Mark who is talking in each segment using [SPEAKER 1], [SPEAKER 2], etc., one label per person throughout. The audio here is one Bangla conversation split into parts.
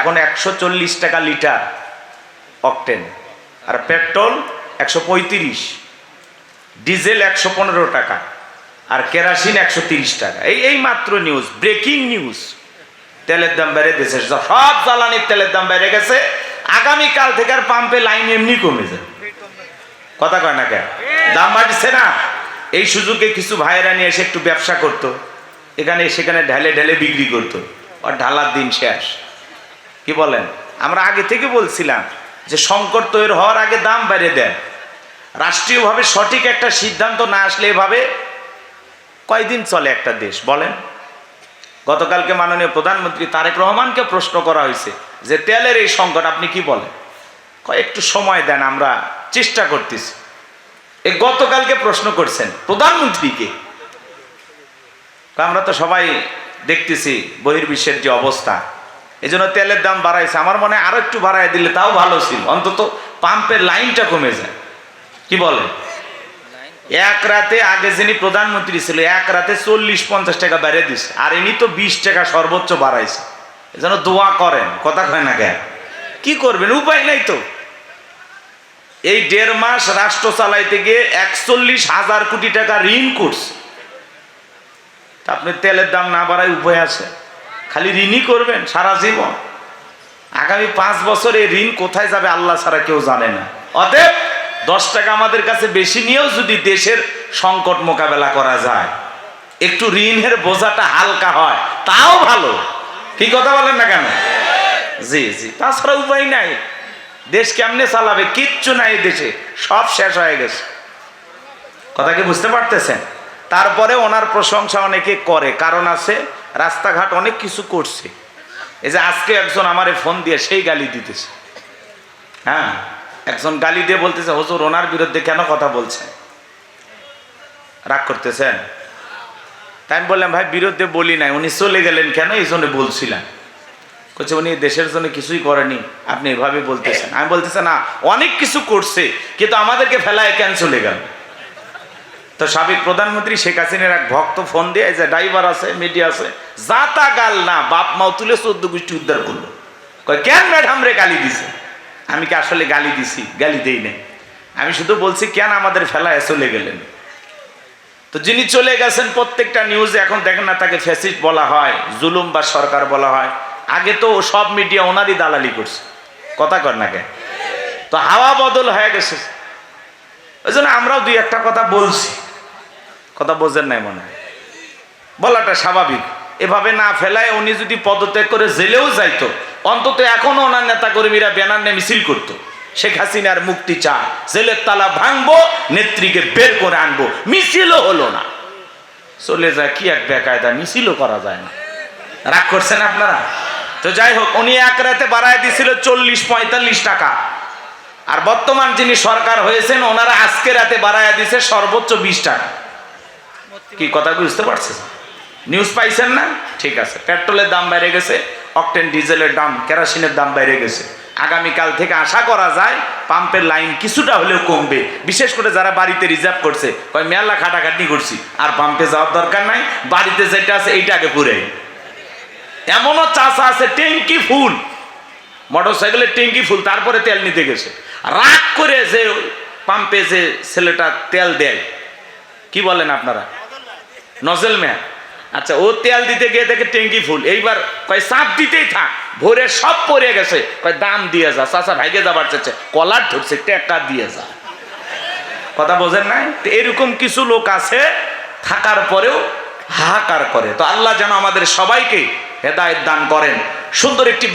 [SPEAKER 1] এখন 140 টাকা লিটার অকটেন, আর পেট্রোল 135, ডিজেল 115 টাকা, আর কেরাসিন 130 টাকা। এই মাত্র নিউজ, ব্রেকিং নিউজ। তেলের দাম বেড়ে দিয়েছে, সব জ্বালানির তেলের দাম বেড়ে গেছে। আগামীকাল থেকে আর পাম্পে লাইন এমনি কমে যায়, কথা কয় না কেন? দাম বাড়ছে না। এই সুযোগে কিছু ভাইয়েরা নিয়ে এসে একটু ব্যবসা করতো, এখানে সেখানে ঢেলে ঢেলে বিক্রি করতো, আর ঢালার দিন শেষ। কি বলেন? আমরা আগে থেকে বলছিলাম যে সংকট তৈরি হওয়ার আগে দাম বেড়ে দেয়। রাষ্ট্রীয়ভাবে সঠিক একটা সিদ্ধান্ত না আসলে এভাবে কয়দিন চলে একটা দেশ বলেন? গতকালকে মাননীয় প্রধানমন্ত্রী তারেক রহমানকে প্রশ্ন করা হয়েছে যে তেলের এই সংকট আপনি কি বলেন? একটু সময় দেন, আমরা চেষ্টা করতেছি। এই গতকালকে প্রশ্ন করছেন প্রধানমন্ত্রীকে। আমরা তো সবাই দেখতেছি বহির্বিশ্বের যে অবস্থা, এই জন্য তেলের দাম বাড়াইছে। আমার মনে হয় আরো একটু বাড়াই দিলে তাও ভালো ছিল, অন্তত পাম্পের লাইনটা কমে যায়। কি বলেন? এক রাতে আগে যিনি প্রধানমন্ত্রী ছিল, এক রাতে 40-50 টাকা বাড়িয়ে দিচ্ছে, আর ইনি তো 20 টাকা সর্বোচ্চ বাড়াইছে। এই জন্য দোয়া করেন, কথা কয় না কেন? কি করবেন, উপায় নাই তো। এই 1.5 মাস রাষ্ট্র চালাইতে গিয়ে 41,000 কোটি টাকা ঋণ করছে। আপনি তেলের দাম না বাড়ায় উপায় আছে? খালি ঋণই করবেন সারা জীবন? আগামী 5 বছর এই ঋণ কোথায় যাবে আল্লাহ ছাড়া কেউ জানে না। অতএব 10 টাকা আমাদের কাছে বেশি নিয়েও যদি দেশের সংকট মোকাবেলা করা যায়, একটু ঋণের বোঝাটা হালকা হয়, তাও ভালো। কি কথা বলেন না কেন? জি জি, তাছাড়া উপায় নাই। দেশ কেমনে চালাবে? কিচ্ছু নাই দেশে, সব শেষ হয়ে গেছে। কথা কি বুঝতে পারতেছেন? তারপরে ওনার প্রশংসা অনেকে করে, কারণ আছে, রাস্তাঘাট অনেক কিছু করছে। এই যে আজকে একজন আমারে ফোন দিয়ে সেই গালি দিতেছে। হ্যাঁ, একজন গালি দিয়ে বলতেছে, হুজুর ওনার বিরুদ্ধে কেন কথা বলছেন? রাগ করতেছেন? তাই আমি বললাম, ভাই বিরুদ্ধে বলি নাই, উনি চলে গেলেন কেন এই জন্য বলছিলাম। বলছে উনি দেশের জন্য কিছুই করেনি, আপনি এভাবে বলতেছেন। আমি বলতেছি না, অনেক কিছু করছে, কিন্তু আমাদেরকে ফেলায় কেন চলে গেল? তো সাবেক প্রধানমন্ত্রী শেখ হাসিনার এক ভক্ত ফোন দিয়ে, যে ড্রাইভার আছে, মিডিয়া আছে, যা তা গাল না, বাপ মাও তুলে 14 গোষ্ঠী উদ্ধার করলো। কয় কেন ম্যাডাম রে গালি দিছে? আমি কি আসলে গালি দিছি? গালি দেই নাই, আমি শুধু বলছি কেন আমাদের ফেলায় চলে গেলেন। তো যিনি চলে গেছেন, প্রত্যেকটা নিউজে এখন দেখেন না, তাকে ফ্যাসিস্ট বলা হয়, জুলুম বা সরকার বলা হয়। আগে তো সব মিডিয়া ওনারই দালালি করছে, কথা কর না কেন? তো হাওয়া বদল হয়ে গেছে। ওই জন্য আমরাও দুই একটা কথা বলছি, কথা বোঝেন নাই মনে হয়, বলাটা স্বাভাবিক। এভাবে না ফেলায় উনি যদি পদত্যাগ করে জেলেও যাইতো, অন্তত এখনো ওনার নেতা কর্মীরা ব্যানার নিয়ে মিছিল করতো, শেখ হাসিনার মুক্তি চায়, জেলের তালা ভাঙবো, নেত্রীকে বের করে আনবো। মিছিলও হলো না, চলে যায়। কি এক বেকায়দা, মিছিলও করা যায় না। রাগ করছেন আপনারা? তো যাই হোক, উনি এক রাতে বাড়ায় দিয়েছিল 40-45 টাকা, আর বর্তমান যিনি সরকার হয়েছেন ওনারা আজকে রাতে বাড়ায় দিয়েছে সর্বোচ্চ 20 টাকা। কি কথা বুঝতে পারছেন? নিউজ পাইছেন না? ঠিক আছে, পেট্রোলের দাম বেড়ে গেছে, অকটেন ডিজেলের দাম, কেরোসিনের দাম বেড়ে গেছে। আগামীকাল থেকে আশা করা যায় পাম্পের লাইন কিছুটা হলেও কমবে। বিশেষ করে যারা বাড়িতে রিজার্ভ করছে, কয় মেলা খাটাখাটনি করছি, আর পাম্পে যাওয়ার দরকার নাই, বাড়িতে যেটা আছে এইটা আগে পুরে। এমনও চাষা আছে ট্যাঙ্কি ফুল, মোটর সাইকেলের ট্যাঙ্কি ফুল, তারপরে তেল নিতে গেছে। রাগ করে যে পাম্পে যে ছেলেটা তেল দেয়, কি বলেন আপনারা? Nozzle man. আচ্ছা, ও তেল দিতে গিয়ে দেখে ট্যাঙ্কি ফুল। এইবার কয় চাপ দিতেই থাক, ভোরে সব পড়ে গেছে। কয় দাম দিয়ে যা, চাচা ভাইগে যাবার চাচ্ছে, কলার ধরছে, টাকা দিয়ে যা। কথা বোঝেন নাই? তো এরকম কিছু লোক আছে, থাকার পরেও হাহাকার করে। তো আল্লাহ যেন আমাদের সবাইকে হেদায়েত দান করেন, সুন্দর একটি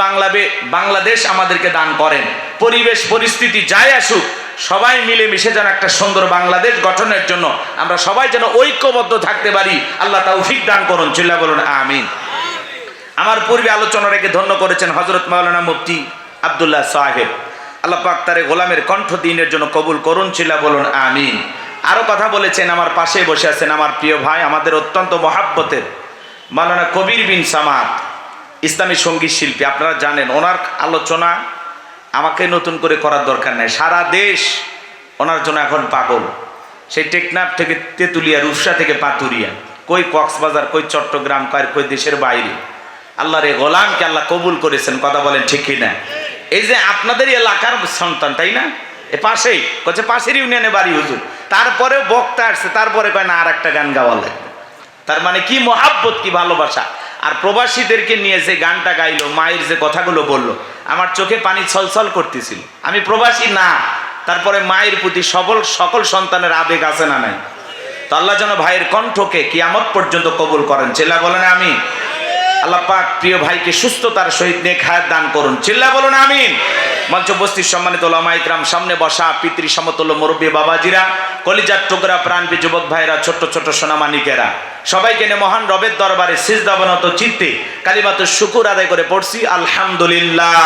[SPEAKER 1] বাংলাদেশ আমাদেরকে দান করেন। পরিবেশ পরিস্থিতি যাই আসুক, সবাই মিলেমিশে যেন একটা সুন্দর বাংলাদেশ গঠনের জন্য আমরা সবাই যেন ঐক্যবদ্ধ থাকতে পারি। আল্লাহ তাওফিক দান করুন, চিল্লা বলুন আমিন। আমার পূর্বে আলোচনা রেখে ধন্য করেছেন হযরত মাওলানা মুফতি আব্দুল্লাহ সাহেব। আল্লাহ পাক তার গোলামের কণ্ঠ দ্বীনের জন্য কবুল করুন, চিল্লা বলুন আমিন। আরো কথা বলেছেন, আমার পাশে বসে আছেন আমার প্রিয় ভাই, আমাদের অত্যন্ত মহাব্বতের মাওলানা কবির বিন সামাদ, ইসলামী সঙ্গীত শিল্পী। আপনারা জানেন ওনার আলোচনা আমাকে নতুন করে করার দরকার নাই, সারা দেশ ওনার জন্য এখন পাগল। সেই টেকনাফ থেকে তেঁতুলিয়া, রূপসা থেকে পাতুরিয়া, কই কক্সবাজার, কই চট্টগ্রাম, কই দেশের বাইরে। আল্লাহর এই গোলামকে আল্লাহ কবুল করেছেন, কথা বলেন ঠিক কিনা? এই যে আপনাদের এলাকার সন্তান, তাই না? এ পাশেই কচ্ছে পাশের ইউনিয়নে বাড়ি হুজুর, তারপরে বক্তা আসছে, তারপরে কয় না আর একটা গান গাওয়া লাগবে। তার মানে কি মহাব্বত, কি ভালোবাসা। আর প্রবাসীদেরকে নিয়ে যে গানটা গাইলো, মায়ের যে কথাগুলো বললো, আমার চোখে পানি ছলছল করতেছিল। আমি প্রবাসী না, তারপরে মায়ের প্রতি সকল সন্তানের আবেগ আছে না নাই? তো আল্লাহ যেন ভাইয়ের কণ্ঠকে কিয়ামত পর্যন্ত কবুল করেন। চিল্লা বলেন আমিন। আল্লাহ পাক প্রিয় ভাইকে সুস্থতার সহিত নেক হায়াত দান করুন। চিল্লা বলুন আমিন। মঞ্চ উপস্থিত সম্মানিত উলামা ইকরাম, সামনে বসা পিতৃ সমতুল্য মুরব্বী বাবাজিরা, কলিজার টুকরা প্রাণবী যুবক ভাইরা, ছোট্ট ছোট্ট সোনামানিকেরা, সবাইকে নিয়ে মহান রবের দরবারে সিজদাবনত চিত্তে কালিমাতু শুকুর আদায় করে পড়ছি আলহামদুলিল্লাহ।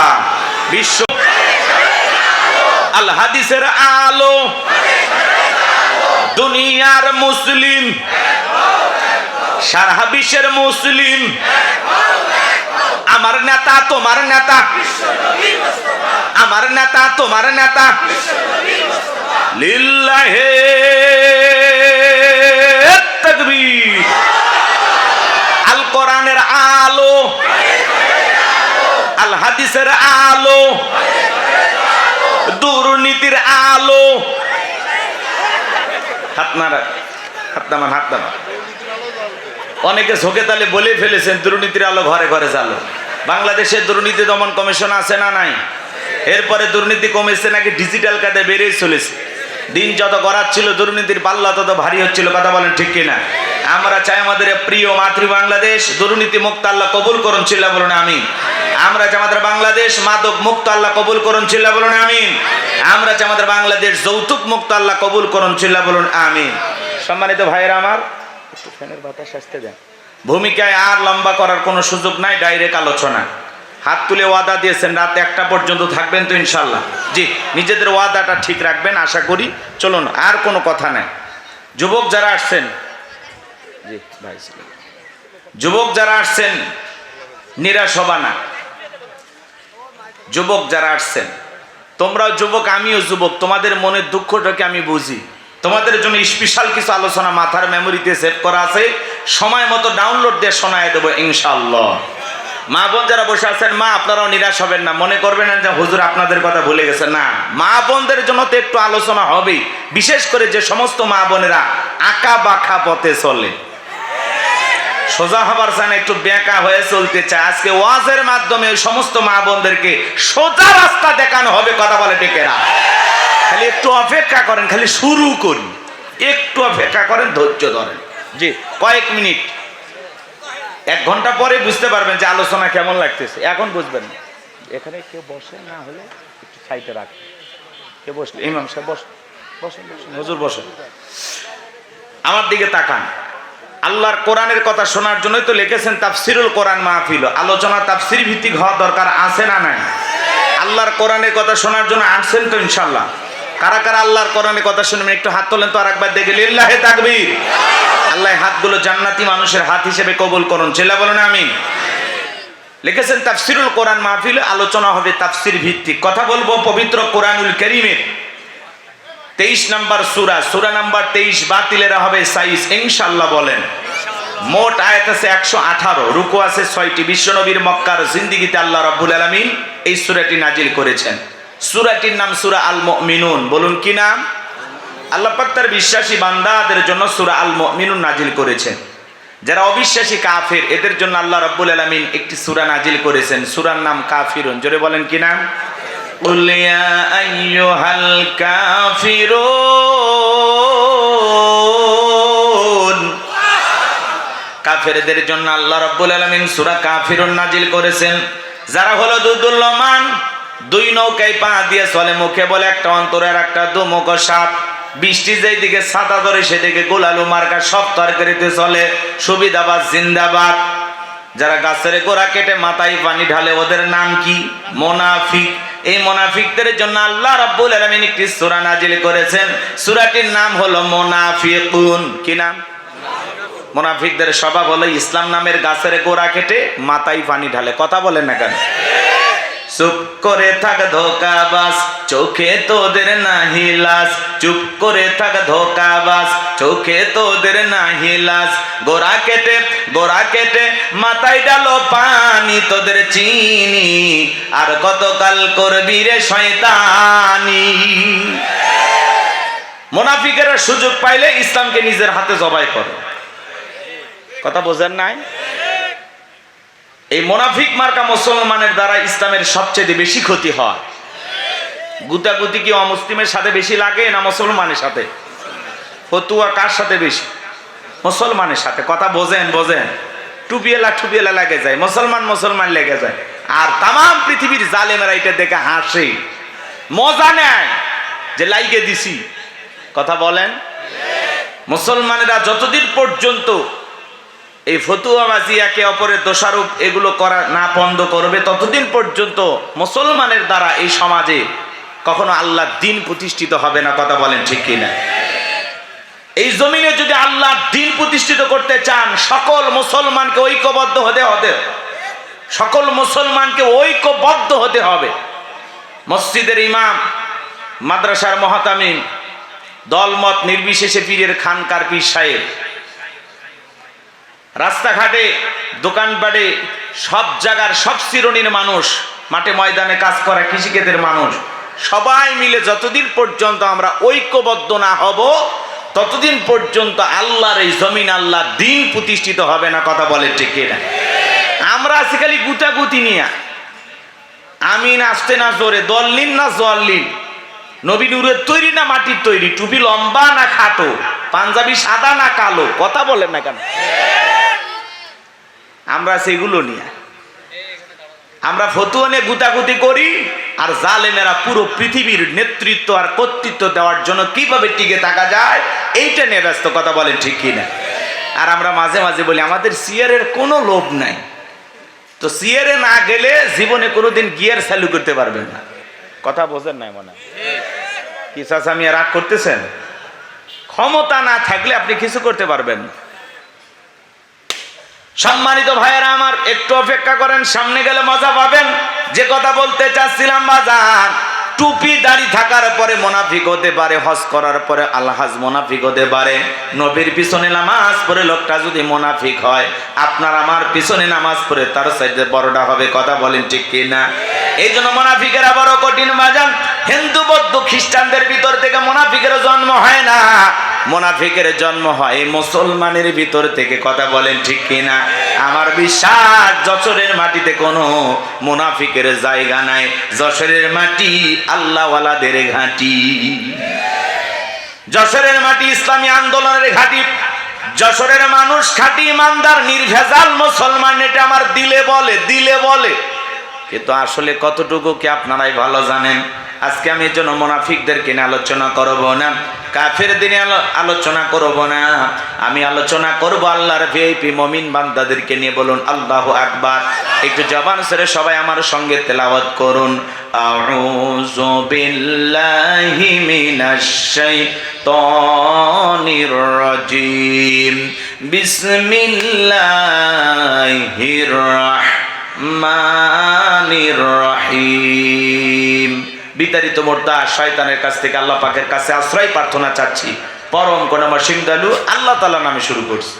[SPEAKER 1] বিশ্ব আল হাদিসের আলো, দুনিয়ার মুসলিম, সারা বিশ্বের মুসলিম, আমার নেতা তোমার নেতা, আমার নেতা তোমার নেতা, লিল্লাহে তাকবীর। আল কোরআনের আলো, আল হাদিসের আলো, দুর্নীতির আলো। হাত নাড়া, হাত নামান, হাত নামান। অনেকে ঝোঁকে তালে বলে ফেলেছেন দুর্নীতির আলো ঘরে ঘরে চালো। বাংলাদেশে দুর্নীতি দমন কমিশন আছে না নাই? এরপরে দুর্নীতি কমেছে নাকি ডিজিটাল কার্ডে বেড়েই চলেছে। দিন যত গড়াচ্ছিল দুর্নীতির পাল্লা তত ভারী হচ্ছিল, কথা বলেন ঠিক কিনা? আমরা চাই আমাদের প্রিয় মাতৃ বাংলাদেশ দুর্নীতি মুক্ত আল্লাহ কবুল করুন, চিল্লা বলুন আমিন। আমরা চাই আমাদের বাংলাদেশ মাদক মুক্ত আল্লাহ কবুল করুন, চিল্লা বলুন আমিন। আমরা চাই আমাদের বাংলাদেশ যৌতুক মুক্ত আল্লাহ কবুল করুন, চিল্লা বলুন আমিন। সম্মানিত ভাইয়েরা আমার, একটু ফ্যানের বাতাস আসতে দেন। ভূমিকায় আর লম্বা করার কোনো সুযোগ নাই, ডাইরেক্ট আলোচনা। হাত তুলে ওয়াদা দিয়েছেন রাত 1টা পর্যন্ত থাকবেন তো ইনশাল্লাহ? জি, নিজেদের ওয়াদাটা ঠিক রাখবেন আশা করি। চলুন, আর কোনো কথা নাই। যুবক যারা আসছেন, জি ভাই, যুবক যারা আসছেন নিরাশ হবা না। যুবক যারা আসছেন, তোমরাও যুবক, আমিও যুবক, তোমাদের মনের দুঃখটাকে আমি বুঝি। তোমাদের জন্য স্পেশাল কিছু আলোচনা মাথার মেমোরিতে সেভ করা আছে, সময় মতো ডাউনলোড দিয়ে শোনায় দেবো ইনশাআল্লাহ। মা বোন যারা বসে আছেন, মা আপনারাও নিরাশ হবেন না, মনে করবেন না যে হুজুর আপনাদের কথা ভুলে গেছে। না, মা বোনদের জন্য তো একটু আলোচনা হবেই, বিশেষ করে যে সমস্ত মা বোনেরা আঁকা বাঁকা পথে চলে, সোজা হবার চায় না, একটু বেঁকা হয়ে চলতে চায়। আজকে ওয়াজের মাধ্যমে ওই সমস্ত মা বোনদেরকে সোজা রাস্তা দেখানো হবে, কথা বলে টেকেরা। খালি একটু অপেক্ষা করেন, খালি শুরু করি, একটু অপেক্ষা করেন, ধৈর্য ধরেন। জি, কয়েক মিনিট, 1 ঘন্টা পরে বুঝতে পারবেন যে আলোচনা কেমন লাগতেছে। এখন বুঝবেন না। এখানে কেউ বসে না হলে একটু সাইডে রাখেন। কেউ বসলে ইমাম সাহেব বসেন, বসেন, হুজুর বসেন, আমার দিকে তাকান। আল্লাহর কোরআনের কথা শোনার জন্যই তো লিখেছেন তাফসিরুল কোরআন মাহফিল। আলোচনা তাফসির ভিত্তিক হওয়া দরকার আছে না নাই? আল্লাহর কোরআনের কথা শোনার জন্য আসছেন তো ইনশাল্লাহ? কারা কারা আল্লাহর কোরআনের কথা শুনবেন একটু হাত তোলেন তো আরেকবার দেখে। লিল্লাহে তাকবীর। আল্লাহ হাতগুলো জান্নাতি মানুষের হাত হিসেবে কবুল করুন, চিল্লা বলুন আমিন। লিখেছেন তাফসিরুল কোরআন মাহফিল, আলোচনা হবে তাফসির ভিত্তিক। কথা বলবো পবিত্র কোরআনুল কারীমের 23 নম্বর সূরা, সূরা নাম্বার 23, বাতিলেরা হবে সাইজ ইনশাআল্লাহ বলেন। মোট আয়াত আছে 118, রুকু আছে 6টি। বিশ্বনবীর মক্কার জিন্দেগিতে আল্লাহ রাব্বুল আলামিন এই সূরাটি নাজিল করেছেন। সূরাটির নাম সূরা আল মুমিনুন। বলুন কি নাম? আল্লাহ পাক তার বিশ্বাসী বান্দাদের জন্য সূরা আল মুমিনুন নাজিল করেছেন। যারা অবিশ্বাসী কাফের, এদের জন্য আল্লাহ রাব্বুল আলামিন একটি সূরা নাজিল করেছেন, সূরার নাম কাফিরুন। জোরে বলেন কি নাম? কুল ইয়া আইয়ুহাল কাফিরুন। কাফেরদের জন্য আল্লাহ রাব্বুল আলামিন সূরা কাফিরুন নাজিল করেছেন। যারা হলো দুদুল্যমান, 2 নৌকায় পা দিয়ে চলে, মুখে বলে একটা, অন্তরের একটা, দুমুখ সাপ। বৃষ্টি যেই দিকে ছাতা ধরে সেদিকে গোলালু মার্কা সব তরকারিতে চলে, সুবিধাবাদ জিন্দাবাদ। যারা গাছের গোড়া কেটে মাথায় পানি ঢালে, ওদের নাম কি? মুনাফিক। এই মুনাফিকদের জন্য আল্লাহ রাব্বুল আলামিন একটি সূরা নাজিল করেছেন, সূরাটির নাম হলো মুনাফিকুন। কি নাম? মুনাফিকদের স্বভাব হলো ইসলাম নামের গাছের গোড়া কেটে মাথায় পানি ঢালে। কথা বলেন না কেন? চুপ করে থাক ধোঁকাবাজ, চোখে তোদের নাহি লাজ। চুপ করে থাক ধোঁকাবাজ, চোখে তোদের নাহি লাজ। গোড়া কেটে মাথায় ডালো পানি, তোদের চিনি আর কতকাল করবি রে শয়তানি। মুনাফিকেরা সুযোগ পাইলে ইসলামকে নিজের হাতে জবাই করে। কথা বোঝেন নাই? এই মুনাফিক মার্কা মুসলমানের দ্বারা ইসলামের সবচেয়ে বেশি ক্ষতি হয়। গুতাগুতি কি অমুসলিমের সাথে বেশি লাগে না মুসলমানের সাথে? ফতুয়া কার সাথে বেশি? মুসলমানের সাথে। কথা বোঝেন? টুপিওয়ালা লেগে যায়, মুসলমান লেগে যায়। আর তাম পৃথিবীর জালেমেরা এটা দেখে হাসে, মজা নেয় যে লাইগে দিছি। কথা বলেন? মুসলমানেরা যতদিন পর্যন্ত এই ফতুয়াবাজি, একে অপরের দোষারোপ এগুলো করা না বন্ধ করবে, ততদিন পর্যন্ত মুসলমানের দ্বারা এই সমাজে কখনো আল্লাহর দ্বীন প্রতিষ্ঠিত হবে না। কথা বলেন ঠিক কিনা? এই জমিনে যদি আল্লাহর দ্বীন প্রতিষ্ঠিত করতে চান, সকল মুসলমানকে ঐক্যবদ্ধ হতে হবে। মসজিদের ইমাম, মাদ্রাসার মুহতামিম, দলমত নির্বিশেষে পীরের খানকার পীর সাহেব, রাস্তাঘাটে দোকানপাটে সব জায়গার সব শ্রেণীর মানুষ, মাঠে ময়দানে কাজ করা কৃষিক্ষেত্রের মানুষ, সবাই মিলে যতদিন পর্যন্ত আমরা ঐক্যবদ্ধ না হব, ততদিন পর্যন্ত আল্লাহর এই জমিন, আল্লাহর দ্বীন প্রতিষ্ঠিত হবে না। কথা বলে ঠিক কিনা? আমরা আছি খালি গুতাগুতি নিয়ে, আমিন আসতে না জোরে, দল্লিন না জল্লিন, নবী নূরের তৈরি না মাটির তৈরি, টুপি লম্বা না খাটো, পাঞ্জাবি সাদা না কালো। কথা বলেন না কেন? আমরা সেগুলো নিয়ে আমরা ফতুয়া নিয়ে গুতাগুতি করি, আর জালেমেরা পুরো পৃথিবীর নেতৃত্ব আর কর্তৃত্ব দেওয়ার জন্য কিভাবে টিকে থাকা যায় এইটা নিয়ে ব্যস্ত। কথা বলেন ঠিক কিনা? আর আমরা মাঝে মাঝে বলি আমাদের সিয়ারের কোনো লোভ নাই। তো সিয়ারে না গেলে জীবনে কোনোদিন গিয়ার চালু করতে পারবেন না। কথা বোঝেন নাই মনে? কি চাচা আমি রাগ করতেছেন? ক্ষমতা না থাকলে আপনি কিছু করতে পারবেন না। সম্মানিত ভাইয়েরা আমার, একটু অপেক্ষা করেন, সামনে গেলে মজা পাবেন। যে কথা বলতে চাচ্ছিলাম বাজার, টুপি দাড়ি থাকার পরে মুনাফিক হতে পারে, হজ করার পরে আলহাজ মুনাফিক হতে পারে। নবীর পিছনে নামাজ পড়ে লোকটা যদি মুনাফিক হয়, আপনার আমার পিছনে নামাজ পড়ে তার চাইতে বড়টা হবে। কথা বলেন ঠিক কিনা? এই জন্য মুনাফিকেরা বড় কঠিন বাজান। হিন্দু বৌদ্ধ খ্রিস্টানদের ভিতর থেকে মুনাফিকের জন্ম হয় না, মুনাফিকের জন্ম হয় মুসলমানের ভিতর থেকে। কথা বলেন ঠিক কিনা? আমার বিশ্বাস যশোরের মাটিতে কোনো মুনাফিকের জায়গা নাই। যশোরের মাটি আল্লাহওয়ালাদের ঘাঁটি, যশোরের মাটি ইসলামী আন্দোলনের ঘাঁটি। যশোরের মানুষ খাঁটি ইমানদার নির্ভেজাল মুসলমান, এটা আমার দিলে বলে, কিন্তু আসলে কতটুকু কি আপনারাই ভালো জানেন। আজকে আমি এর জন্য মুনাফিকদেরকে নিয়ে আলোচনা করব না, কাফেরদের নিয়ে আলোচনা করব না, আমি আলোচনা করব আল্লাহর ভিআইপি মুমিন বান্দাদেরকে নিয়ে। বলুন আল্লাহু আকবার। একটু জবান ছেড়ে সবাই আমার সঙ্গে তেলাওয়াত করুন। আউযু বিল্লাহি মিনাশ শাইতানির রাজিম, বিসমিল্লাহির রাহমানির রহিম। বিতাড়িত মোর্দা শয়তানের কাছ থেকে আল্লাহ পাকের কাছে আশ্রয় প্রার্থনা চাচ্ছি। পরম করুণাময় দয়ালু আল্লাহ তাআলা নামে শুরু করছি।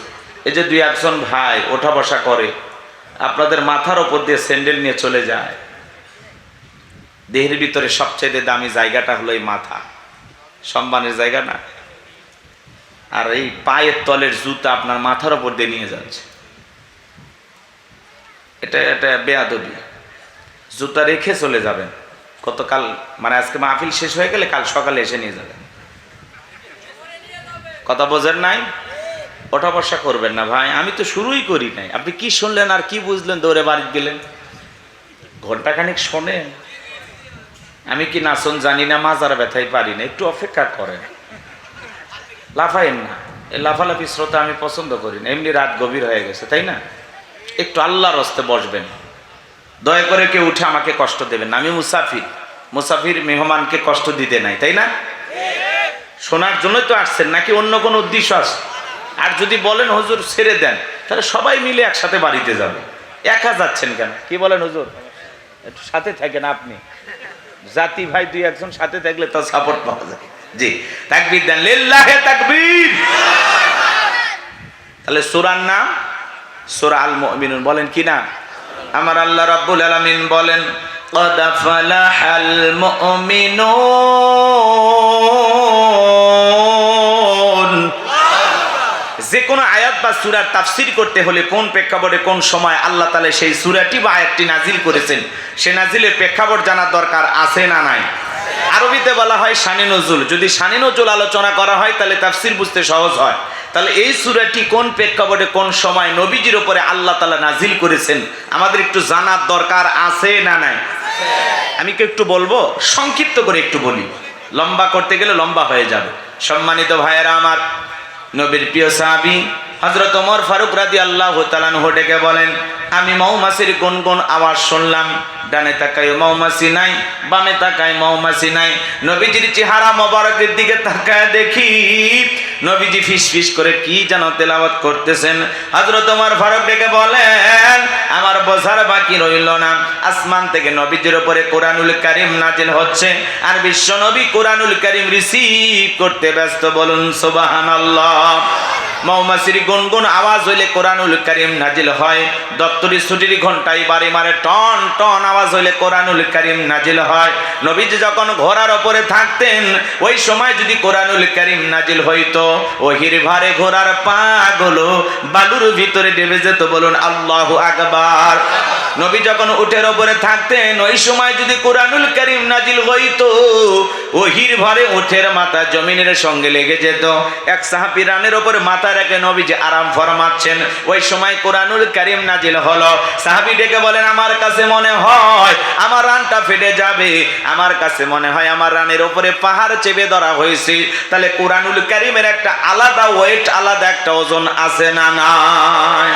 [SPEAKER 1] এই যে দুই একজন ভাই ওঠা বসা করে, আপনাদের মাথার ওপর দিয়ে স্যান্ডেল নিয়ে চলে যায়। দেহের ভিতরে সবচেয়ে দামি জায়গাটা হলো এই মাথা, সম্মানের জায়গা না? আর এই পায়ের তলের জুতা আপনার মাথার ওপর দিয়ে নিয়ে যাচ্ছে, এটা বেয়াদবি। জুতা রেখে চলে যাবেন। গতকাল মানে আজকে মাহফিল শেষ হয়ে গেলে কাল সকালে এসে নিয়ে যাবেন। কথা বোঝেন নাই? ওঠা বসা করবেন না ভাই। আমি তো শুরুই করি নাই, আপনি কি শুনলেন আর কি বুঝলেন? দৌড়ে বাড়ি গেলেন, ঘন্টাখানিক শোনেন। আমি কি নাচন জানি না, মাজার ব্যথাই পারি না। একটু অপেক্ষা করেন, লাফাইন না। এই লাফালাফি শ্রোতা আমি পছন্দ করি না। এমনি রাত গভীর হয়ে গেছে, তাই না? একটু আল্লাহর হস্তে বসবেন। দয়া করে কেউ উঠে আমাকে কষ্ট দেবেন না। আমি মুসাফির মেহমানকে কষ্ট দিতে নাই, তাই না? শোনার জন্যই তো আসছেন, নাকি অন্য কোনো উদ্দেশ্য আছে? আর যদি বলেন হুজুর ছেড়ে দেন, তাহলে সবাই মিলে একসাথে বাড়িতে যাবে। একা যাচ্ছেন কেন? কি বলেন হুজুর? একটু সাথে থাকেন আপনি, জাতি ভাই দুই একজন সাথে থাকলে তো সাপোর্ট পাওয়া যায়। জি, তাকবীর দেন, লিল্লাহে তাকবীর। তাহলে সূরার নাম সূরা আল মুমিনুন। বলেন কি না? আমার আল্লাহ রাব্বুল আলামিন বলেন, قد فلح المؤمنون। যে কোনো আয়াত বা সূরার তাফসীর করতে হলে কোন প্রেক্ষাপটে কোন সময় আল্লাহ তাআলা সেই সূরাটি বা আয়াতটি নাজিল করেছেন, সে নাজিলের প্রেক্ষাপট জানার দরকার আছে না নাই? আরবিতে বলা হয় শানে নজুল। যদি শানে নজুল আলোচনা করা হয় তাহলে তাফসীর বুঝতে সহজ হয়। তাহলে এই সূরাটি কোন প্রেক্ষাপটে কোন সময় নবীজির উপরে আল্লাহ তাআলা নাজিল করেছেন আমাদের একটু জানার দরকার আছে না নাই? আমি কি একটু বলবো, সংক্ষিপ্ত করে একটু বলি, লম্বা করতে গেলে লম্বা হয়ে যাবে। সম্মানিত ভাইয়েরা আমার, নবীর প্রিয় সাহাবী হযরত ওমর ফারুক রাদিয়াল্লাহু তাআলা আনহু ডেকে বলেন, আমি মৌমাছির গুনগুন আওয়াজ শুনলাম। ডানে তাকাই মৌমাছি নাই, বামে তাকাই মৌমাছি নাই। নবীজির চেহারা মোবারকের দিকে তাকায় দেখি নবীজি ফিসফিস করে কি যেন তেলাওয়াত করতেছেন। হযরত ওমর ফারুক ডেকে বলেন, আমার বোঝার বাকি রইল না, আসমান থেকে নবীজির উপরে কোরআনুল কারীম নাজিল হচ্ছে আর বিশ্ব নবী কোরআনুল কারীম রিসিভ করতে ব্যস্ত। বলুন সুবহানাল্লাহ। মৌমাছির গুনগুন আওয়াজ হইলে কোরআনুল কারীম নাজিল হয়। দপ্তরি ছুটির ঘন্টায় বাড়ি মারে টন টন আওয়াজ হইলে কোরআনুল কারীম নাজিল হয়। নবীজি যখন ঘোড়ার ওপরে থাকতেন ওই সময় যদি কোরআনুল কারীম নাজিল হইতো, ওহির ভারে ঘোড়ার পাগুলো বালুর ভিতরে ডুবে যেত। বলুন আল্লাহু আকবার। নবী যখন উটের ওপরে থাকতেন ওই সময় যদি কোরআনুল কারীম নাজিল হইতো, ওহির ভারে উটের মাথা জমিনের সঙ্গে লেগে যেত। এক সাহাবী রানের ওপরে মাথা রেখে নবীজি আরাম ফরমাচ্ছেন, ওই সময় কোরআনুল কারীম নাজিল হলো। সাহাবী ডেকে বলেন, আমার কাছে মনে হয় আমার রানটা ফেটে যাবে, আমার কাছে মনে হয় আমার রানের উপরে পাহাড় চেপে ধরা হয়েছে। তাহলে কোরআনুল কারীমের একটা আলাদা ওয়েট, আলাদা একটা ওজন আছে না নাই?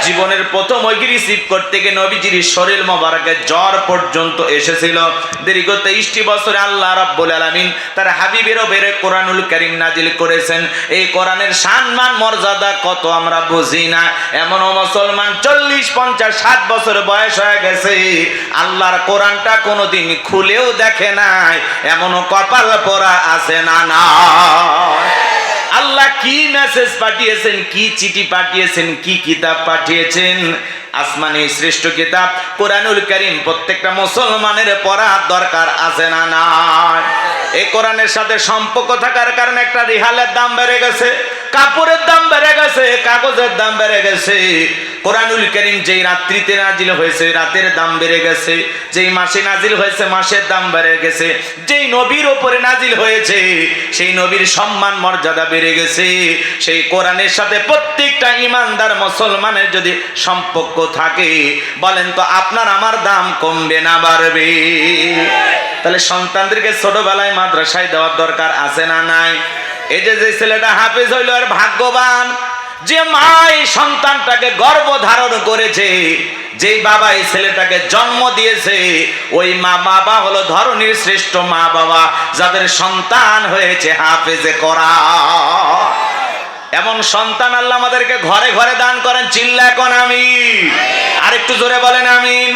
[SPEAKER 1] জীবনের প্রথম ওই রিসিভ করতে গিয়ে নবীজির শরীর মোবারকে জ্বর পর্যন্ত এসেছিল। দীর্ঘ 23টি বছরে আল্লাহ রাব্বুল আলামিন তার হাবিবের উপরে কোরআনুল কারীম নাজিল করেছেন। এই কোরআনের সম্মান মর্যাদা কত আমরা বুঝি না। এমন মুসলমান 40, 50, 60 বছর বয়স হয়ে গেছে আল্লাহর কোরআনটা কোনোদিন খুলেও দেখে নাই, এমনও কপাল পোড়া আছে না না? আল্লাহ কি মেসেজ পাঠিয়েছেন, কি চিঠি পাঠিয়েছেন, কি কিতাব পাঠিয়েছেন? আসমানি শ্রেষ্ঠ কিতাব কোরআনুল কারীম প্রত্যেকটা মুসলমানের পড়ার দরকার আছে না নাই? এই কোরআনের সাথে সম্পর্ক থাকার কারণে একটা রিহালের দাম বেড়ে গেছে, কাপড়ের দাম বেড়ে গেছে, কাগজের দাম বেড়ে গেছে। কোরআনুল কারীম যেই রাত্রিতে নাজিল হয়েছে রাতের দাম বেড়ে গেছে, যেই মাসে নাজিল হয়েছে মাসের দাম বেড়ে গেছে, যেই নবীর উপরে নাজিল হয়েছে সেই নবীর সম্মান মর্যাদা বেড়ে গেছে। সেই কোরআনের সাথে প্রত্যেকটা ঈমানদার মুসলমানের যদি সম্পর্ক থাকে, বলেন তো আপনার আমার দাম কমবে না বাড়বে? তাহলে সন্তানদেরকে ছোটবেলায় মাদ্রাসায় দেওয়ার দরকার আছে না নাই? এই যে ছেলেটা হাফেজ হইল আর ভাগ্যবান, যে মা এই সন্তানটাকে গর্ভ ধারণ করেছে, যেই বাবা এই ছেলেটাকে জন্ম দিয়েছে, ওই মা বাবা হলো ধরনীর শ্রেষ্ঠ মা বাবা, যাদের সন্তান হয়েছে হাফেজে কোরআন। এমন সন্তান আল্লাহ আমাদেরকে ঘরে ঘরে দান করেন। চিল্লা কোন আমিন? আর একটু জোরে বলেন আমিন।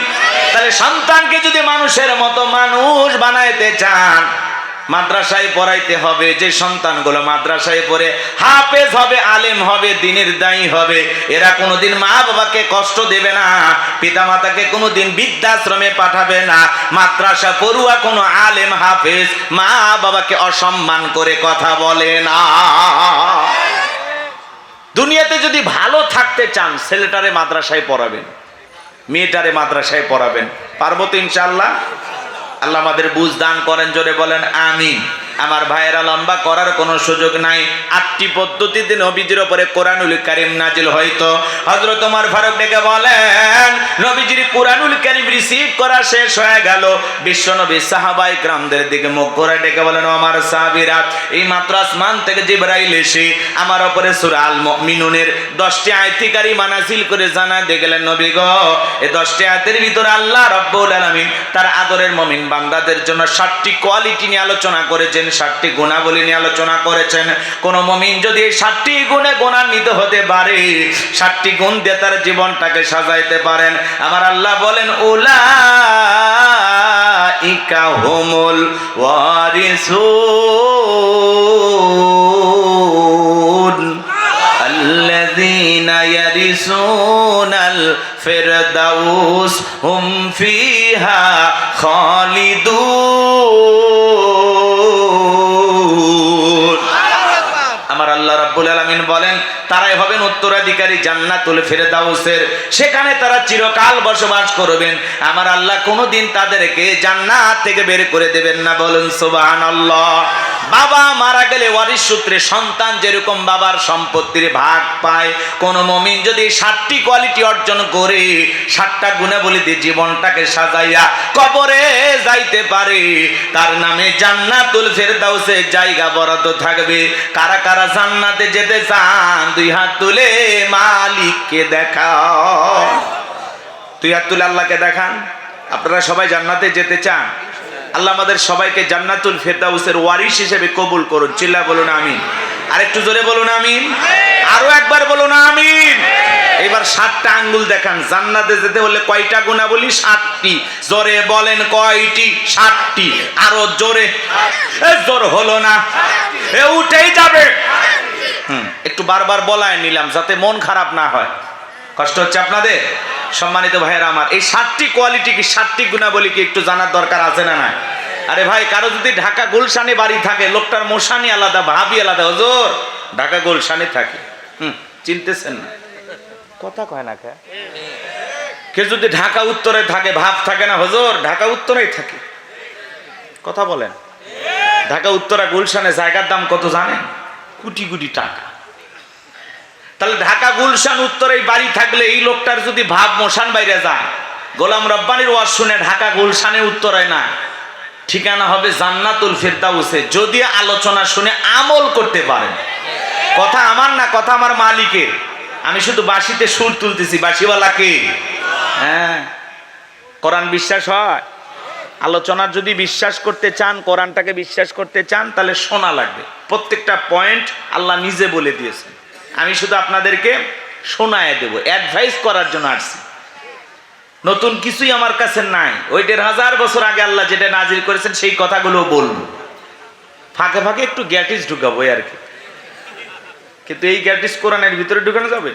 [SPEAKER 1] তাহলে সন্তানকে যদি মানুষের মতো মানুষ বানাইতে চান, মাদ্রাসায় পড়াইতে হবে। যে সন্তানগুলো মাদ্রাসায় পড়ে হাফেজ হবে, আলেম হবে, দ্বীনের দায়ী হবে, এরা কোনোদিন মা বাবাকে কষ্ট দেবে না, পিতা মাতাকে কোনোদিন বৃদ্ধাশ্রমে পাঠাবে না। মাদ্রাসা পড়ুয়া কোনো আলেম হাফেজ মা বাবাকে অসম্মান করে কথা বলে না। দুনিয়াতে যদি ভালো থাকতে চান ছেলেটারে মাদ্রাসায় পড়াবেন, মেয়েটারে মাদ্রাসায় পড়াবেন। পারবো তো ইনশাআল্লাহ? আল্লাহ আমাদের বুঝ দান করেন, জোরে বলেন আমিন। আমার ভাইয়েরা, লম্বা করার কোনো সুযোগ নাই। 8টি পদ্ধতিতে নবীজির উপরে কোরআনুল কারীম নাজিল হইতো। হযরত ওমর ফারুক ডেকে বলেন, নবীজির কোরআনুল কারীম রিসিভ করা শেষ হয়ে গেল। বিশ্বনবী সাহাবায়ে কেরামদের দিকে মুখ করে ডেকে বলেন, আমার সাহাবীরা, এই মাত্র আসমান থেকে জিবরাইল এসে আমার উপরে সূরা আল মুমিনুনের 10টি আয়াত কারিমা নাজিল করে জানায় দিয়ে গেলেন, নবী গো, এই 10টি আয়াতের ভিতরে আল্লাহ রাব্বুল আলামিন তার আদরের মুমিন বান্দাদের জন্য 7টি কোয়ালিটি নিয়ে আলোচনা করেছেন। 7টি গুণাবলী নিয়ে আলোচনা করেছেন। কোন মুমিন যদি এই 7টি গুণে গুণান্বিত হতে পারে, 7টি গুণ দিয়ে তার জীবনটাকে সাজাইতে পারেন, আমার আল্লাহ বলেন উলাইকা হুমুল ওয়ারিসুন الذين يرثون الفردوس هم فيها خالدون আমার আল্লাহ রাব্বুল আলামিন বলেন তারাই হবেন উত্তরাধিকারী জান্নাতুল ফেরদাউসের, সেখানে তারা চিরকাল বসবাস করবেন। আমার আল্লাহ কোনোদিন তাদেরকে জান্নাত থেকে বের করে দেবেন না, বলুন সুবহানাল্লাহ। বাবা মারা গেলে ওয়ারিস সূত্রে সন্তান যেরকম বাবার সম্পত্তির ভাগ পায়, কোন মুমিন যদি 7টি কোয়ালিটি অর্জন করে 7টা গুণাবলী দিয়ে জীবনটাকে সাজাইয়া কবরে যাইতে পারে, তার নামে জান্নাতুল ফেরদাউসে জায়গা বরাদ্দ থাকবে। কারা কারা জান্নাতে যেতে চান? 2 হাত তুলে মালিককে দেখাও। 2 হাত তুলে আল্লাহকে দেখান। আপনারা সবাই জান্নাতে যেতে চান? আল্লাহ আমাদের সবাইকে জান্নাতুল ফেরদাউসের ওয়ারিস হিসেবে কবুল করুন। চিল্লা বলুন আমিন। আরেকটু জোরে বলুন আমিন। আরো একবার বলুন আমিন। এবার 7টা আঙ্গুল দেখান। জান্নাতে যেতে হলে কয়টা গুণাবলী? 7টি। জোরে বলেন কয়টি? 7টি। আরো জোরে। জোর হলো না, উঠেই যাবে। একটু বারবার বলায় নিলাম যাতে মন খারাপ না হয়। কষ্ট হচ্ছে আপনাদের? সম্মানিত ভাইয়েরা আমার, এই 7টি কোয়ালিটি কি, 7টি গুণাবলী কি একটু জানার দরকার আছে না নাই? আরে ভাই, কারো যদি ঢাকা গুলশানে বাড়ি থাকে, লোকটার মশানি আলাদা, ভাবি আলাদা। হুজুর ঢাকা গুলশানে থাকে, চিনতেছেন না? কথা কয় না কে? কেউ যদি ঢাকা উত্তরে থাকে, ভাব থাকে না হুজুর ঢাকা উত্তরেই থাকে। কথা বলেন। ঢাকা উত্তরা গুলশানে জায়গার দাম কত জানেন? কোটি কোটি টাকা। তাহলে ঢাকা গুলশান উত্তরে বাড়ি থাকলে এই লোকটার যদি ভাব মশান বাইরে যায়, গোলাম রব্বানির ওয়াজ শুনে ঢাকা গুলশানে উত্তরে না, ঠিকানা হবে জান্নাতুল ফেরদাউসে, যদি আলোচনা শুনে আমল করতে পারেন। কথা আমার না, কথা আমার মালিকের। আমি শুধু বাঁশিতে সুর তুলতেছি, বাঁশিওয়ালাকে। হ্যাঁ, কোরআন বিশ্বাস হয়? আলোচনার যদি বিশ্বাস করতে চান, কোরআনটাকে বিশ্বাস করতে চান, তাহলে শোনা লাগবে। প্রত্যেকটা পয়েন্ট আল্লাহ নিজে বলে দিয়েছেন, আমি শুধু আপনাদেরকে শোনায় দেব, অ্যাডভাইস করার জন্য আসছি। নতুন কিছুই আমার কাছে নাই। ওই 1500 বছর আগে আল্লাহ যেটা নাজিল করেছেন সেই কথাগুলো বলবো, ফাঁকে ফাঁকে একটু গ্যাটিস ঢুকাবো আর কি। কিন্তু এই গ্যাটিস কোরআনের ভিতরে ঢুকানো যাবে?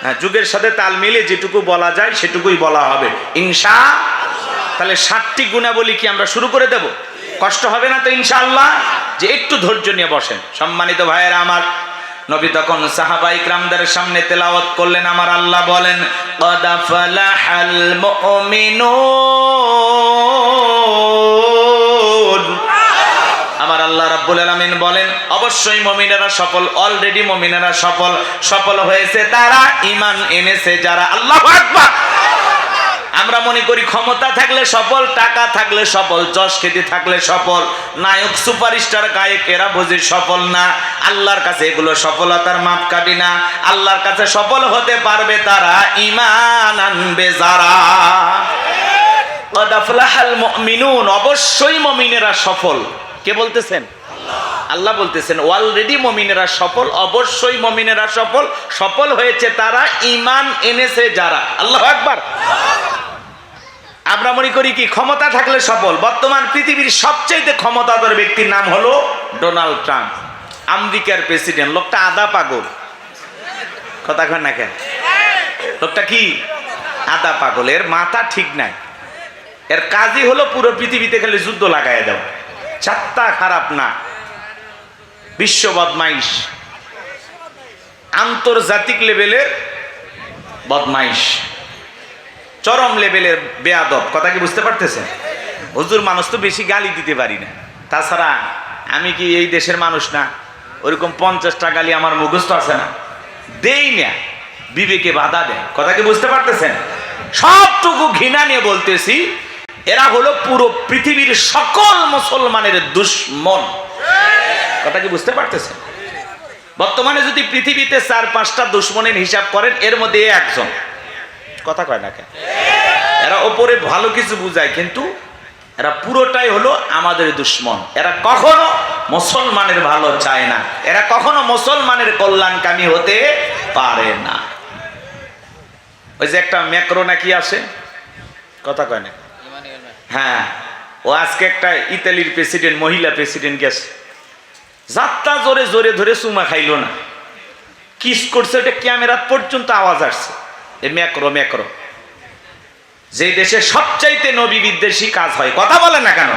[SPEAKER 1] হ্যাঁ, যুগের সাথে তাল মিলে যেটুকু বলা যায় সেটুকুই বলা হবে ইনশাআল্লাহ। তাহলে 7টি গুণাবলী কি আমরা শুরু করে দেব? কষ্ট হবে না তো ইনশাআল্লাহ? যে একটু ধৈর্য নিয়ে বসেন। সম্মানিত ভাইয়েরা আমার, নবী তখন সাহাবা ইকরামদের সামনে তেলাওয়াত করলেন। আমার আল্লাহ বলেন ক্বাদ ফালাহাল মুমিনুন। আমার আল্লাহ রাব্বুল আলামিন বলেন অবশ্যই মুমিনেরা সফল, অলরেডি মুমিনেরা সফল। সফল হয়েছে তারা ঈমান এনেছে যারা। আল্লাহু আকবার। আমরা মনে করি ক্ষমতা থাকলে সফল, টাকা থাকলে সফল, যশ খ্যাতি থাকলে সফল, নায়ক সুপারস্টার গায়ক এরা বুঝি সফল না। আল্লাহর কাছে এগুলো সফলতার মাপকাঠি না। আল্লাহর কাছে সফল হতে পারবে তারা ঈমান আনবে যারা। ক্বাদ আফলাহাল মুমিনুন, অবশ্যই মুমিনেরা সফল। কে বলতেছেন? আল্লাহ বলতেছেন অলরেডি মুমিনেরা সফল, অবশ্যই মুমিনেরা সফল। সফল হয়েছে তারা ঈমান এনেছে যারা। আল্লাহু আকবার। আমরা মনে করি কি ক্ষমতা থাকলে সফল। বর্তমান পৃথিবীর সবচেয়ে ক্ষমতাধর ব্যক্তির নাম হলো ডোনাল্ড ট্রাম্প, আমেরিকার প্রেসিডেন্ট। লোকটা আধা পাগল। কথা কয় না কেন? লোকটা কি আধা পাগল, এর মাথা ঠিক নাই। এর কাজই হলো পুরো পৃথিবীতে খালি যুদ্ধ লাগায় দাও। চাত্তা খারাপ না, বিশ্ব বদমাইশ, আন্তর্জাতিক লেভেলের বদমাইশ, চরম লেভেলের বেয়াদব। কথা কি বুঝতে পারতেছেন? হুজুর মানুষ তো বেশি গালি দিতে পারি না, তাছাড়া আমি কি এই দেশের মানুষ না? ওরকম 50টা গালি আমার মুখস্থ আছে না, দেই না, বিবেকে বাধা দেয়। কথা কি বুঝতে পারতেছেন? সবটুকু ঘৃণা নিয়ে বলতেছি, এরা হলো পুরো পৃথিবীর সকল মুসলমানের দুশমন। কথা কি বুঝতে পারতেছেন? বর্তমানে যদি পৃথিবীতে 4-5টা দুশমনের হিসাব করেন, এর মধ্যে একজন। কথা কয় না কেন? এরা ওপরে ভালো কিছু বুঝায় কিন্তু এরা পুরোটাই হলো আমাদের দুশ্মন। এরা কখনো মুসলমানের ভালো চায় না, এরা কখনো মুসলমানের কল্যাণকামী হতে পারে না। ওই যে একটা ম্যাক্রো নাকি আসে, কথা কয় না, হ্যাঁ, ও আজকে একটা ইতালির প্রেসিডেন্ট, মহিলা প্রেসিডেন্ট গেছে, যাত্রা জোরে জোরে ধরে চুমা খাইলো না, কিস করছে, ওটা ক্যামেরা পর্যন্ত আওয়াজ আসছে। এই ম্যাক্রো যে দেশে সবচাইতে নবী বিদ্বেষী কাজ হয়, কথা বলে না কেন,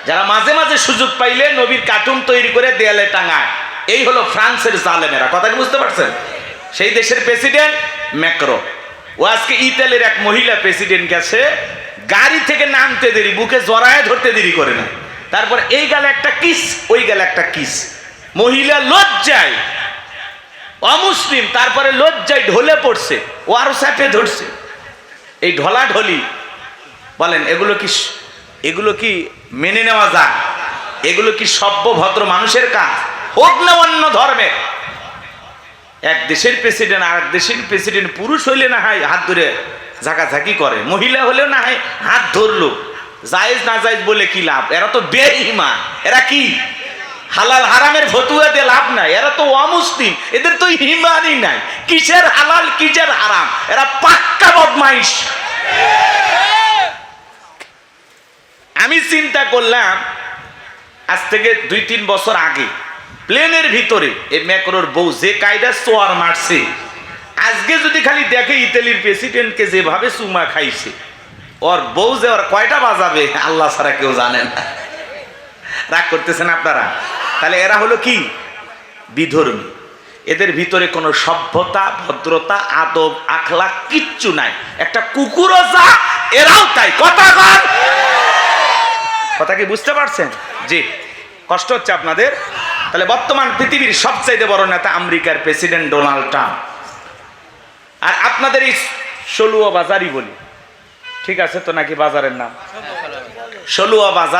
[SPEAKER 1] যারা মাঝে মাঝে সুযোগ পাইলে নবীর কার্টুন তৈরি করে দেয়ালে টাঙায়, এই হলো ফ্রান্সের জালেমেরা। কথা কি বুঝতে পারছেন? সেই দেশের প্রেসিডেন্ট ম্যাক্রো। ও আজকে ইতালির এক মহিলা প্রেসিডেন্ট গেছে, গাড়ি থেকে নামতে দেরি, বুকে জড়ায় ধরতে দেরি করে না, তারপর এই গেলে একটা কিস, ওই গেলে একটা কিস, মহিলা লজ্জায়, অমুসলিম, তারপরে লজ্জায় ঢলে পড়ছে, ও আরো চাপে ধরছে। এই ঢলাঢলি বলেন, এগুলো কি মেনে নেওয়া যায়? এগুলো কি সভ্য ভদ্র মানুষের কাজ? হোক না অন্য ধর্মের। এক দেশের প্রেসিডেন্ট আর এক দেশের প্রেসিডেন্ট, পুরুষ হইলে না হয় হাত ধরে ঝাঁকাঝাঁকি করে, মহিলা হলেও না হয় হাত ধরলো, জায়েজ না জায়েজ বলে কি লাভ? এরা তো বেঈমান, এরা কি হালাল হারামের ফতুয়া দিয়ে লাভ নাই, এরা তো অমুসলিম, এদের তো ঈমানই নাই। কিসের হালাল কিসের হারাম, এরা পাক্কা বদমাইশ। আমি চিন্তা করলাম আজ থেকে 2-3 বছর আগে প্লেনের ভিতরে এই ম্যাক্রোর বউ যে কায়দা চোয়ার মারছে, আজকে যদি খালি দেখে ইতালির প্রেসিডেন্টকে যেভাবে চুমা খাইছে, ওর বউ যে ওর কয়টা বাজাবে আল্লাহ ছাড়া কেউ জানে না। রাগ করতেছেন আপনারা? তাহলে এরা হলো কি? বিধর্মী। এদের ভিতরে কোনো সভ্যতা, ভদ্রতা, আদব, আখলাক কিচ্ছু নাই। একটা কুকুরও যা, এরাও তাই। কথা কি বুঝতে পারছেন? জি, কষ্ট হচ্ছে আপনাদের? তাহলে বর্তমান পৃথিবীর সবচাইতে বড় নেতা আমেরিকার প্রেসিডেন্ট ডোনাল্ড ট্রাম্প। আর আপনাদের এই সলুয়া বাজারই বলি, ঠিক আছে তো নাকি? বাজারের নাম সলুয়া বাজার।